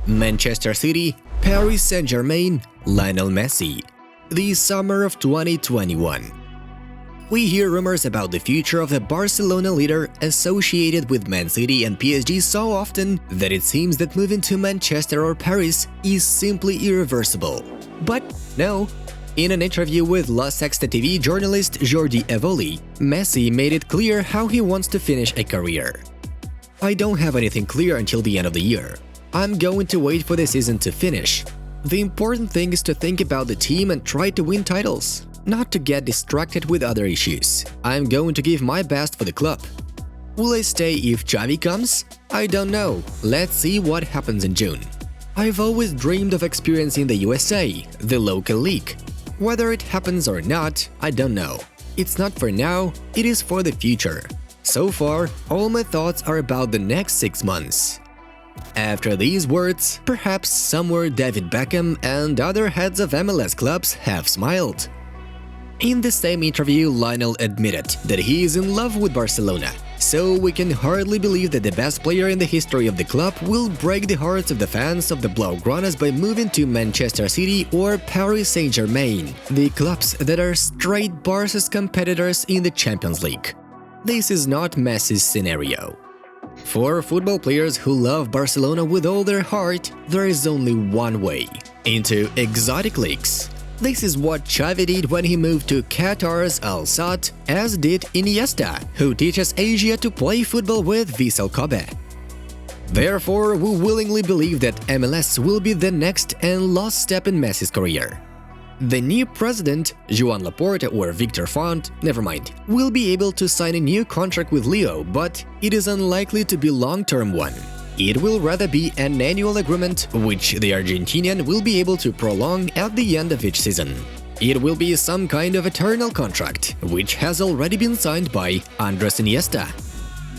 Manchester City, Paris Saint-Germain, Lionel Messi. The summer of 2021. We hear rumors about the future of the Barcelona leader associated with Man City and PSG so often that it seems that moving to Manchester or Paris is simply irreversible. But no. In an interview with La Sexta TV journalist Jordi Evoli, Messi made it clear how he wants to finish a career. "I don't have anything clear until the end of the year. I'm going to wait for the season to finish. The important thing is to think about the team and try to win titles, not to get distracted with other issues. I'm going to give my best for the club. Will I stay if Xavi comes? I don't know. Let's see what happens in June. I've always dreamed of experiencing the USA, the local league. Whether it happens or not, I don't know. It's not for now, it is for the future. So far, all my thoughts are about the next 6 months." After these words, perhaps somewhere David Beckham and other heads of MLS clubs have smiled. In the same interview, Lionel admitted that he is in love with Barcelona, so we can hardly believe that the best player in the history of the club will break the hearts of the fans of the Blaugranas by moving to Manchester City or Paris Saint-Germain, the clubs that are straight Barca's competitors in the Champions League. This is not Messi's scenario. For football players who love Barcelona with all their heart, there is only one way: into exotic leagues. This is what Xavi did when he moved to Qatar's Al Sadd, as did Iniesta, who teaches Asia to play football with Vissel Kobe. Therefore, we willingly believe that MLS will be the next and last step in Messi's career. The new president, Joan Laporta or Victor Font, never mind, will be able to sign a new contract with Leo, but it is unlikely to be a long-term one. It will rather be an annual agreement, which the Argentinian will be able to prolong at the end of each season. It will be some kind of eternal contract, which has already been signed by Andres Iniesta.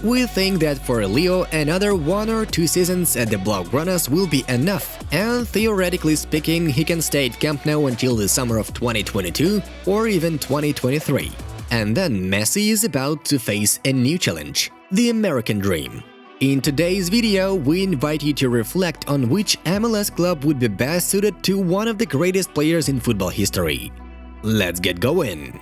We think that for Leo, another 1 or 2 seasons at the Blaugranas will be enough, and theoretically speaking, he can stay at Camp Nou until the summer of 2022 or even 2023. And then Messi is about to face a new challenge: the American dream. In today's video, we invite you to reflect on which MLS club would be best suited to one of the greatest players in football history. Let's get going!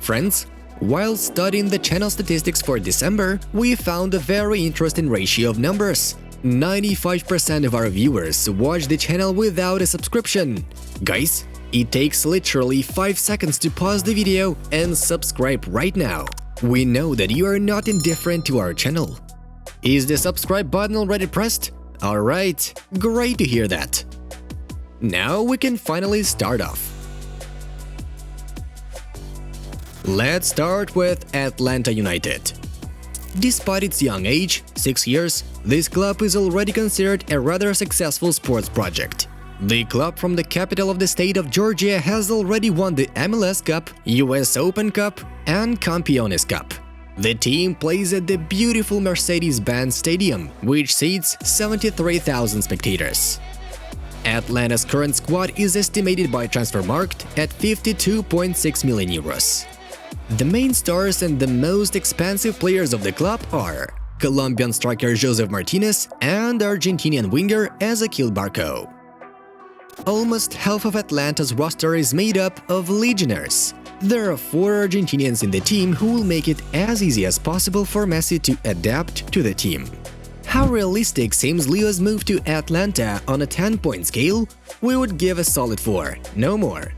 Friends, while studying the channel statistics for December, we found a very interesting ratio of numbers. 95% of our viewers watch the channel without a subscription. Guys, it takes literally 5 seconds to pause the video and subscribe right now. We know that you are not indifferent to our channel. Is the subscribe button already pressed? Alright, great to hear that. Now we can finally start off. Let's start with Atlanta United. Despite its young age, 6 years, this club is already considered a rather successful sports project. The club from the capital of the state of Georgia has already won the MLS Cup, US Open Cup, and Campeones Cup. The team plays at the beautiful Mercedes-Benz Stadium, which seats 73,000 spectators. Atlanta's current squad is estimated by Transfermarkt at 52.6 million euros. The main stars and the most expensive players of the club are Colombian striker Josef Martinez and Argentinian winger Ezequiel Barco. Almost half of Atlanta's roster is made up of legionnaires. There are 4 Argentinians in the team who will make it as easy as possible for Messi to adapt to the team. How realistic seems Leo's move to Atlanta on a 10-point scale? We would give a solid 4, no more.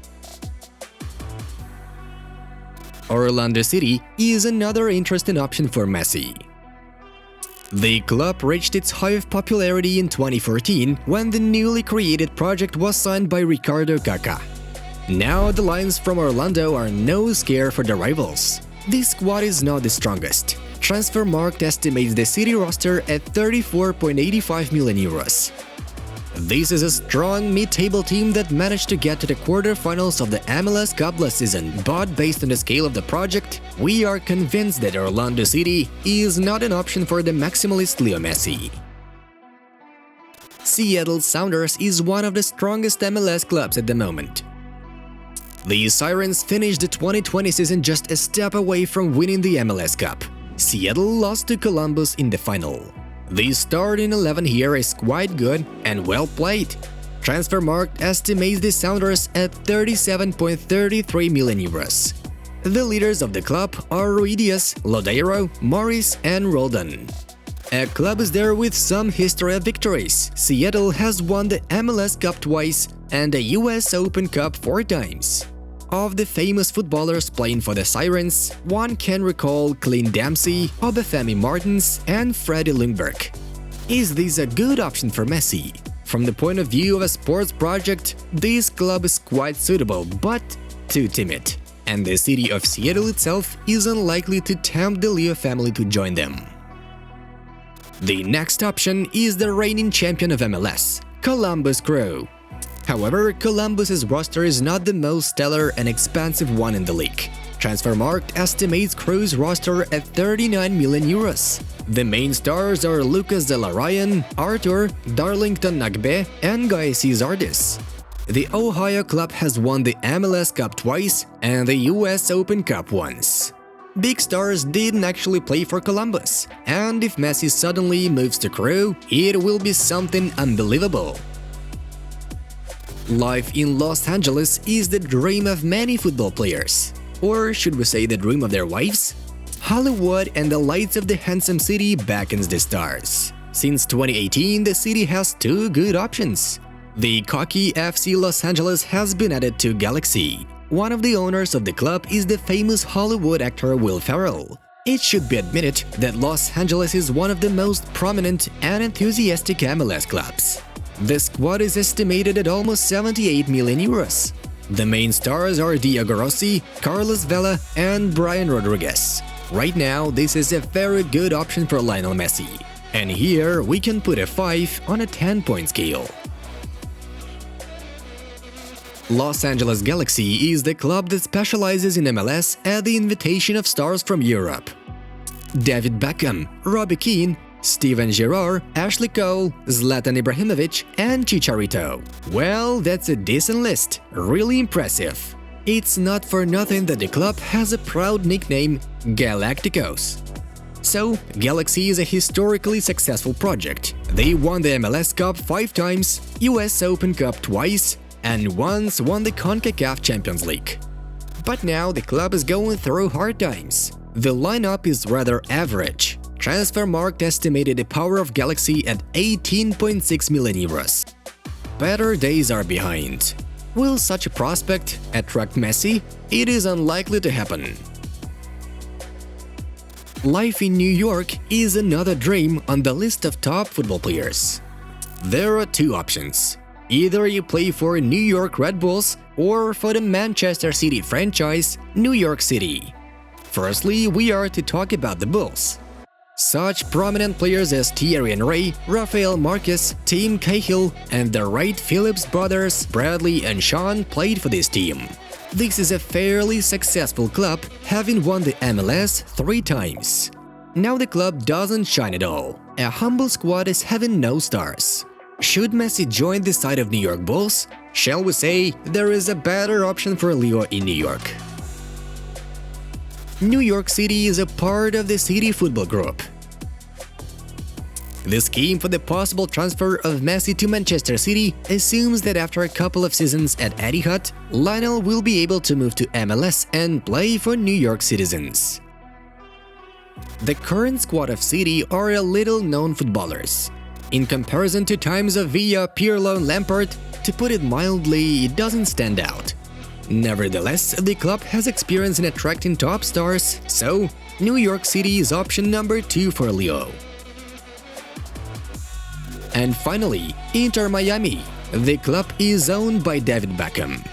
Orlando City is another interesting option for Messi. The club reached its height of popularity in 2014 when the newly created project was signed by Ricardo Kaká. Now the Lions from Orlando are no scare for the rivals. This squad is not the strongest. Transfermarkt estimates the city roster at 34.85 million euros. This is a strong mid-table team that managed to get to the quarterfinals of the MLS Cup last season, but based on the scale of the project, we are convinced that Orlando City is not an option for the maximalist Leo Messi. Seattle Sounders is one of the strongest MLS clubs at the moment. The Sirens finished the 2020 season just a step away from winning the MLS Cup. Seattle lost to Columbus in the final. The starting 11 here is quite good and well played. Transfermarkt estimates the Sounders at 37.33 million euros. The leaders of the club are Ruidias, Lodeiro, Morris and Roldan. A club is there with some history of victories. Seattle has won the MLS Cup twice and the US Open Cup 4 times. Of the famous footballers playing for the Sirens, one can recall Clint Dempsey, Obafemi Martins and Freddie Ljungberg. Is this a good option for Messi? From the point of view of a sports project, this club is quite suitable but too timid, and the city of Seattle itself is unlikely to tempt the Leo family to join them. The next option is the reigning champion of MLS, Columbus Crew. However, Columbus's roster is not the most stellar and expansive one in the league. Transfermarkt estimates Crew's roster at 39 million euros. The main stars are Lucas De La Ryan, Arthur, Darlington Nagbe, and Gaesis Ardis. The Ohio club has won the MLS Cup twice and the US Open Cup once. Big stars didn't actually play for Columbus, and if Messi suddenly moves to Crew, it will be something unbelievable. Life in Los Angeles is the dream of many football players. Or should we say the dream of their wives? Hollywood and the lights of the handsome city beckons the stars. Since 2018, the city has two good options. The cocky FC Los Angeles has been added to Galaxy. One of the owners of the club is the famous Hollywood actor Will Ferrell. It should be admitted that Los Angeles is one of the most prominent and enthusiastic MLS clubs. The squad is estimated at almost 78 million euros. The main stars are Diego Rossi, Carlos Vela, and Brian Rodriguez. Right now, this is a very good option for Lionel Messi. And here we can put a 5 on a 10-point scale. Los Angeles Galaxy is the club that specializes in MLS at the invitation of stars from Europe. David Beckham, Robbie Keane, Steven Gerrard, Ashley Cole, Zlatan Ibrahimovic, and Chicharito. Well, that's a decent list, really impressive. It's not for nothing that the club has a proud nickname, Galacticos. So, Galaxy is a historically successful project. They won the MLS Cup 5 times, US Open Cup twice, and once won the CONCACAF Champions League. But now the club is going through hard times. The lineup is rather average. Transfermarkt estimated the power of Galaxy at 18.6 million euros. Better days are behind. Will such a prospect attract Messi? It is unlikely to happen. Life in New York is another dream on the list of top football players. There are two options. Either you play for New York Red Bulls or for the Manchester City franchise, New York City. Firstly, we are to talk about the Bulls. Such prominent players as Thierry Henry, Rafael Marquez, Tim Cahill, and the Wright Phillips brothers Bradley and Sean played for this team. This is a fairly successful club, having won the MLS 3 times. Now the club doesn't shine at all. A humble squad is having no stars. Should Messi join the side of New York Bulls? Shall we say there is a better option for Leo in New York? New York City is a part of the City Football Group. The scheme for the possible transfer of Messi to Manchester City assumes that after a couple of seasons at Etihad, Lionel will be able to move to MLS and play for New York Citizens. The current squad of City are a little-known footballers. In comparison to times of Villa, Pirlo and Lampard, to put it mildly, it doesn't stand out. Nevertheless, the club has experience in attracting top stars, so New York City is option number 2 for Leo. And finally, Inter Miami. The club is owned by David Beckham.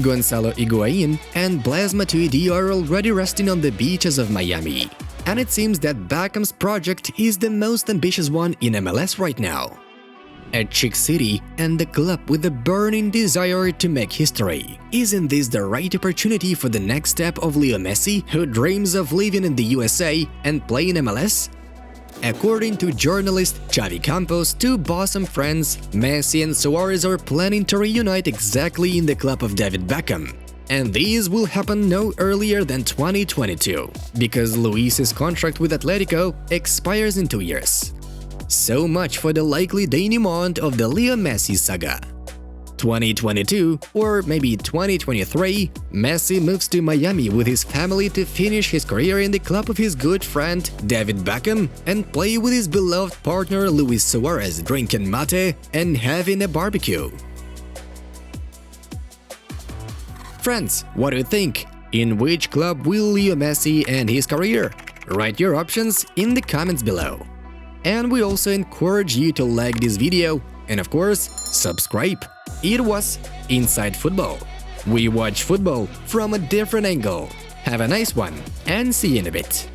Gonzalo Higuain and Blaise Matuidi are already resting on the beaches of Miami. And it seems that Beckham's project is the most ambitious one in MLS right now. A chic city and a club with a burning desire to make history. Isn't this the right opportunity for the next step of Leo Messi, who dreams of living in the USA and playing MLS? According to journalist Xavi Campos, two bosom friends, Messi and Suarez, are planning to reunite exactly in the club of David Beckham. And this will happen no earlier than 2022, because Luis's contract with Atletico expires in 2 years. So much for the likely denouement of the Leo Messi saga. 2022, or maybe 2023, Messi moves to Miami with his family to finish his career in the club of his good friend David Beckham and play with his beloved partner Luis Suarez, drinking mate and having a barbecue. Friends, what do you think? In which club will Leo Messi end his career? Write your options in the comments below. And we also encourage you to like this video and of course, subscribe. It was Inside Football. We watch football from a different angle. Have a nice one and see you in a bit.